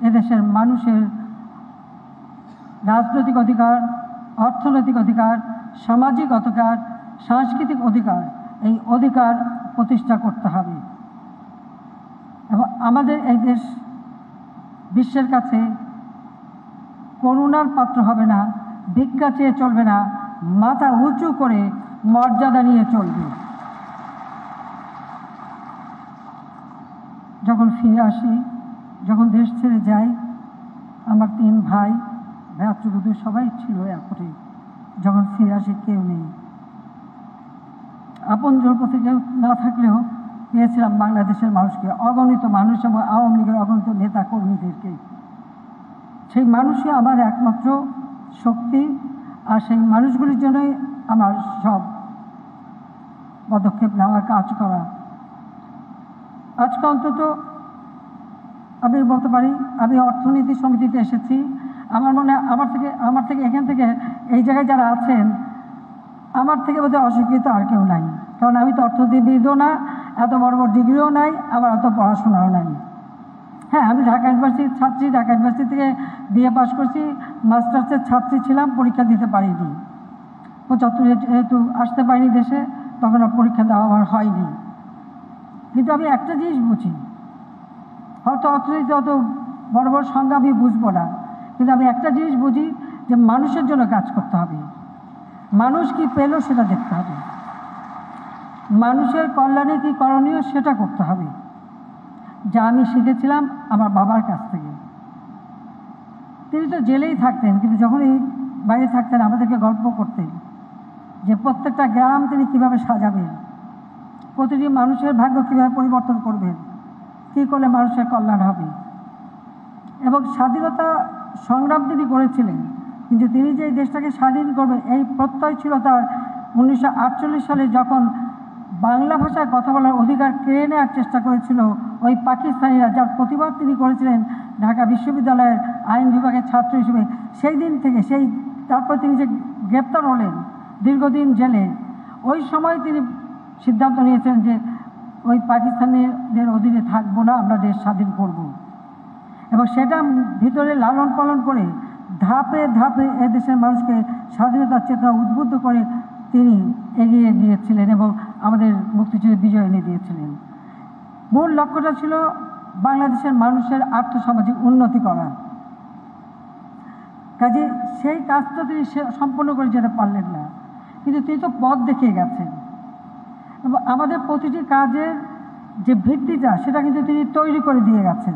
এদেশের মানুষের রাজনৈতিক অধিকার, অর্থনৈতিক অধিকার, সামাজিক অধিকার, সাংস্কৃতিক অধিকার, এই অধিকার প্রতিষ্ঠা করতে হবে। এবং আমাদের এই দেশ বিশ্বের কাছে করুণার পাত্র হবে না, ভিক্ষা চেয়ে চলবে না, মাথা উঁচু করে মর্যাদা নিয়ে চলবে। যখন ফিরে আসি, যখন দেশ ছেড়ে যাই, আমার 3 ভাই ভ্রাতৃবধূ সবাই ছিল এয়ারপোর্টে। যখন ফিরে আসি কেউ নেই। আপনজন প্রতি কেউ না থাকলেও পেয়েছিলাম বাংলাদেশের মানুষকে, অগণিত মানুষ এবং আওয়ামী লীগের অগণিত নেতা কর্মীদেরকে। সেই মানুষই আমার একমাত্র শক্তি, আর সেই মানুষগুলির জন্যই আমার সব পদক্ষেপ নেওয়া, কাজ করা। আজকে অন্তত আমি বলতে পারি, আমি অর্থনীতি সমিতিতে এসেছি। আমার মনে হয় আমার থেকে এখান থেকে এই জায়গায় যারা আছেন, আমার থেকে বোধহয় অশিক্ষিত আর কেউ নাই। কারণ আমি তো অর্থনীতিবিদও না, এত বড় বড় ডিগ্রিও নাই, আবার এত পড়াশোনাও নাই। হ্যাঁ, আমি ঢাকা ইউনিভার্সিটির ছাত্রী, ঢাকা ইউনিভার্সিটি থেকে বিএ পাস করছি, মাস্টার্সের ছাত্রী ছিলাম, পরীক্ষা দিতে পারিনি। 75 যেহেতু আসতে পারিনি দেশে, তখন আর পরীক্ষা দেওয়া আমার হয়নি। কিন্তু আমি একটা জিনিস বুঝি, হয়তো অর্থনীতি অত বড় বড় সংজ্ঞা আমি বুঝবো না, কিন্তু আমি একটা জিনিস বুঝি যে মানুষের জন্য কাজ করতে হবে। মানুষ কি পেল সেটা দেখতে হবে, মানুষের কল্যাণে কি করণীয় সেটা করতে হবে। যা আমি শিখেছিলাম আমার বাবার কাছ থেকে। তিনি তো জেলেই থাকতেন, কিন্তু যখনই বাইরে থাকতেন আমাদেরকে গল্প করতেন যে প্রত্যেকটা গ্রাম তিনি কীভাবে সাজাবেন, প্রতিটি মানুষের ভাগ্য কীভাবে পরিবর্তন করবেন, কী করলে মানুষের কল্যাণ হবে। এবং স্বাধীনতা সংগ্রাম তিনি করেছিলেন, কিন্তু তিনি যে এই দেশটাকে স্বাধীন করবেন এই প্রত্যয় ছিল তার। 1948 সালে যখন বাংলা ভাষায় কথা বলার অধিকার কেড়ে নেওয়ার চেষ্টা করেছিল ওই পাকিস্তানিরা, যার প্রতিবাদ তিনি করেছিলেন ঢাকা বিশ্ববিদ্যালয়ের আইন বিভাগের ছাত্র হিসেবে, সেই দিন থেকে তারপর তিনি যে গ্রেপ্তার হলেন দীর্ঘদিন জেলে, ওই সময় তিনি সিদ্ধান্ত নিয়েছিলেন যে ওই পাকিস্তানিদের অধীনে থাকবো না, আমরা দেশ স্বাধীন করব। এবং সেটা ভিতরে লালন পালন করে ধাপে ধাপে এদেশের মানুষকে স্বাধীনতার চেতনা উদ্বুদ্ধ করে তিনি এগিয়ে গিয়েছিলেন এবং আমাদের মুক্তিযুদ্ধে বিজয় এনে দিয়েছিলেন। মূল লক্ষ্যটা ছিল বাংলাদেশের মানুষের আর্থসামাজিক উন্নতি করা। কাজে সেই কাজটা তিনি সম্পূর্ণ করে যেতে পারলেন না, কিন্তু তিনি তো পথ দেখিয়ে গেছেন। এবং আমাদের প্রতিটি কাজের যে ভিত্তিটা সেটা কিন্তু তিনি তৈরি করে দিয়ে গেছেন।